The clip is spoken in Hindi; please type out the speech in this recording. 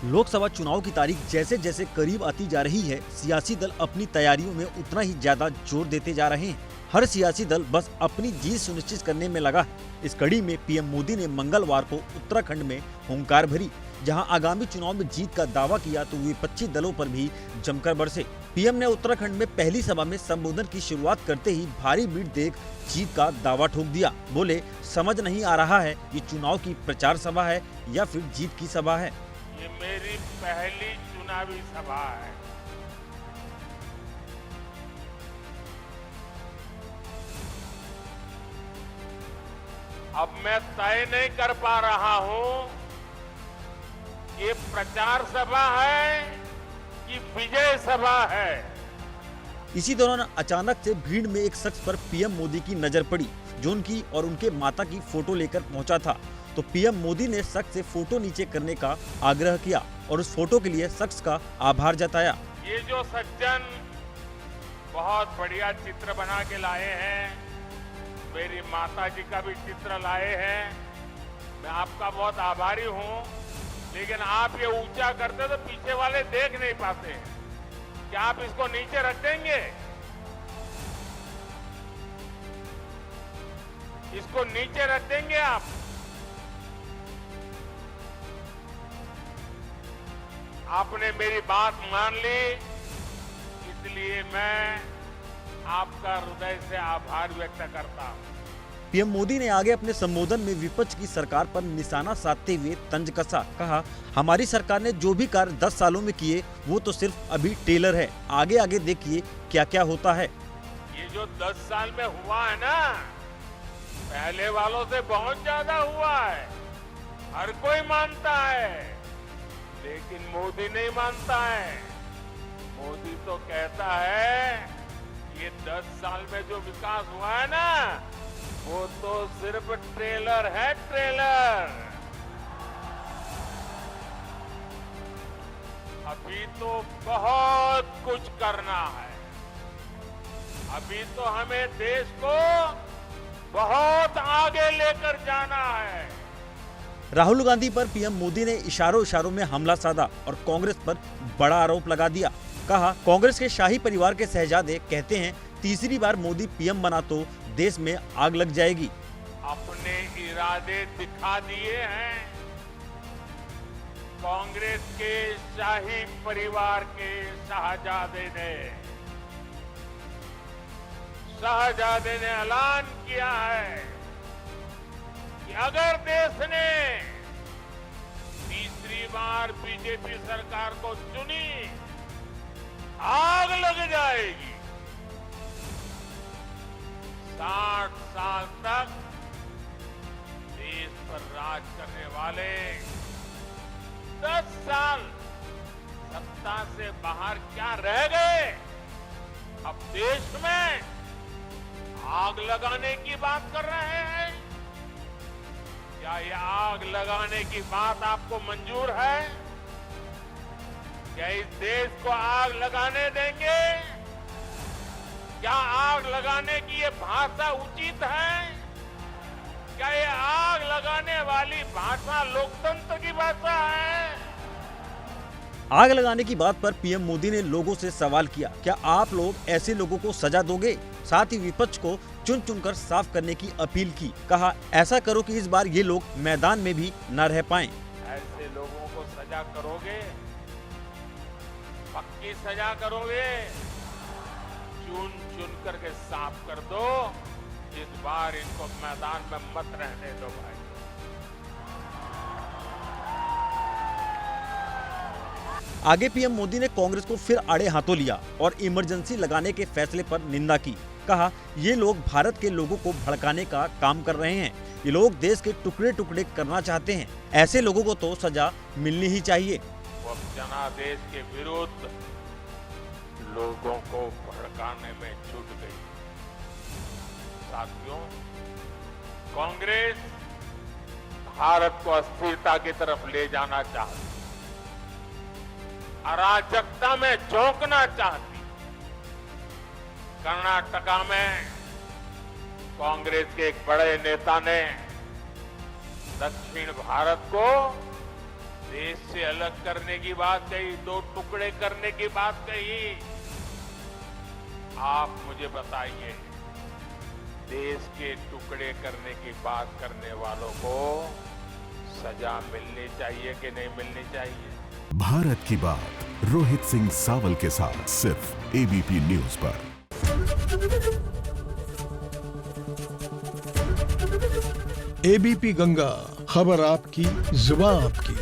लोकसभा चुनाव की तारीख जैसे जैसे करीब आती जा रही है, सियासी दल अपनी तैयारियों में उतना ही ज्यादा जोर देते जा रहे हैं। हर सियासी दल बस अपनी जीत सुनिश्चित करने में लगा है। इस कड़ी में पीएम मोदी ने मंगलवार को उत्तराखंड में हुंकार भरी, जहां आगामी चुनाव में जीत का दावा किया तो विपक्षी दलों पर भी जमकर बरसे। पीएम ने उत्तराखंड में पहली सभा में संबोधन की शुरुआत करते ही भारी भीड़ देख जीत का दावा ठोक दिया। बोले, समझ नहीं आ रहा है ये चुनाव की प्रचार सभा है या फिर जीत की सभा है। ये मेरी पहली चुनावी सभा है। अब मैं तय नहीं कर पा रहा हूं ये प्रचार सभा है कि विजय सभा है। इसी दौरान अचानक से भीड़ में एक शख्स पर पीएम मोदी की नजर पड़ी, जो उनकी और उनके माता की फोटो लेकर पहुंचा था। तो पीएम मोदी ने शख्स से फोटो नीचे करने का आग्रह किया और उस फोटो के लिए शख्स का आभार जताया। ये जो सज्जन बहुत बढ़िया चित्र बना के लाए हैं, मेरी माता जी का भी चित्र लाए हैं, मैं आपका बहुत आभारी हूं। लेकिन आप ये ऊंचा करते तो पीछे वाले देख नहीं पाते। क्या आप इसको नीचे रख देंगे? इसको नीचे रख देंगे आप? आपने मेरी बात मान ली, इसलिए मैं आपका हृदय से आभार व्यक्त करता हूं। पीएम मोदी ने आगे अपने संबोधन में विपक्ष की सरकार पर निशाना साधते हुए तंज कसा। कहा, हमारी सरकार ने जो भी कार्य 10 सालों में किए वो तो सिर्फ अभी टेलर है, आगे आगे देखिए क्या क्या होता है। ये जो 10 साल में हुआ है ना, पहले वालों से बहुत ज्यादा हुआ है। हर कोई मानता है, लेकिन मोदी नहीं मानता है। मोदी तो कहता है ये 10 साल में जो विकास हुआ है ना, वो तो सिर्फ ट्रेलर है, ट्रेलर। अभी तो बहुत कुछ करना है। अभी तो हमें देश को बहुत आगे लेकर जाना है। राहुल गांधी पर पीएम मोदी ने इशारों इशारों में हमला साधा और कांग्रेस पर बड़ा आरोप लगा दिया। कहा, कांग्रेस के शाही परिवार के शहजादे कहते हैं तीसरी बार मोदी पीएम बना तो देश में आग लग जाएगी। अपने इरादे दिखा दिए हैं। कांग्रेस के शाही परिवार के शहजादे ने ऐलान किया है कि अगर देश ने तीसरी बार बीजेपी सरकार को चुनी, आग लग जाएगी। 60 साल तक देश पर राज करने वाले 10 साल सत्ता से बाहर क्या रह गए? अब देश में आग लगाने की बात कर रहे हैं। क्या ये आग लगाने की बात आपको मंजूर है? क्या इस देश को आग लगाने देंगे? क्या आग लगाने की ये भाषा उचित है? क्या ये आग लगाने वाली भाषा लोकतंत्र की भाषा है? आग लगाने की बात पर पीएम मोदी ने लोगों से सवाल किया, क्या आप लोग ऐसे लोगों को सजा दोगे? साथ ही विपक्ष को चुन चुनकर साफ करने की अपील की। कहा, ऐसा करो कि इस बार ये लोग मैदान में भी न रह पाएं। ऐसे लोगों को सजा करोगे? पक्की सजा करोगे? चुन चुन करके साफ कर दो। इस बार इनको मैदान में मत रहने दो भाई। आगे पीएम मोदी ने कांग्रेस को फिर आड़े हाथों लिया और इमरजेंसी लगाने के फैसले पर निंदा की। कहा, ये लोग भारत के लोगों को भड़काने का काम कर रहे हैं। ये लोग देश के टुकड़े टुकड़े करना चाहते हैं। ऐसे लोगों को तो सजा मिलनी ही चाहिए। वो जनादेश के विरुद्ध लोगों को भड़काने में जुट गई। साथियों, कांग्रेस भारत को अस्थिरता की तरफ ले जाना चाहती, अराजकता में झोंकना चाहती। कर्नाटका में कांग्रेस के एक बड़े नेता ने दक्षिण भारत को देश से अलग करने की बात कही, दो टुकड़े करने की बात कही। आप मुझे बताइए, देश के टुकड़े करने की बात करने वालों को सजा मिलनी चाहिए कि नहीं मिलनी चाहिए? भारत की बात रोहित सिंह सावल के साथ सिर्फ एबीपी न्यूज पर। एबीपी गंगा, खबर आपकी, जुबान आपकी।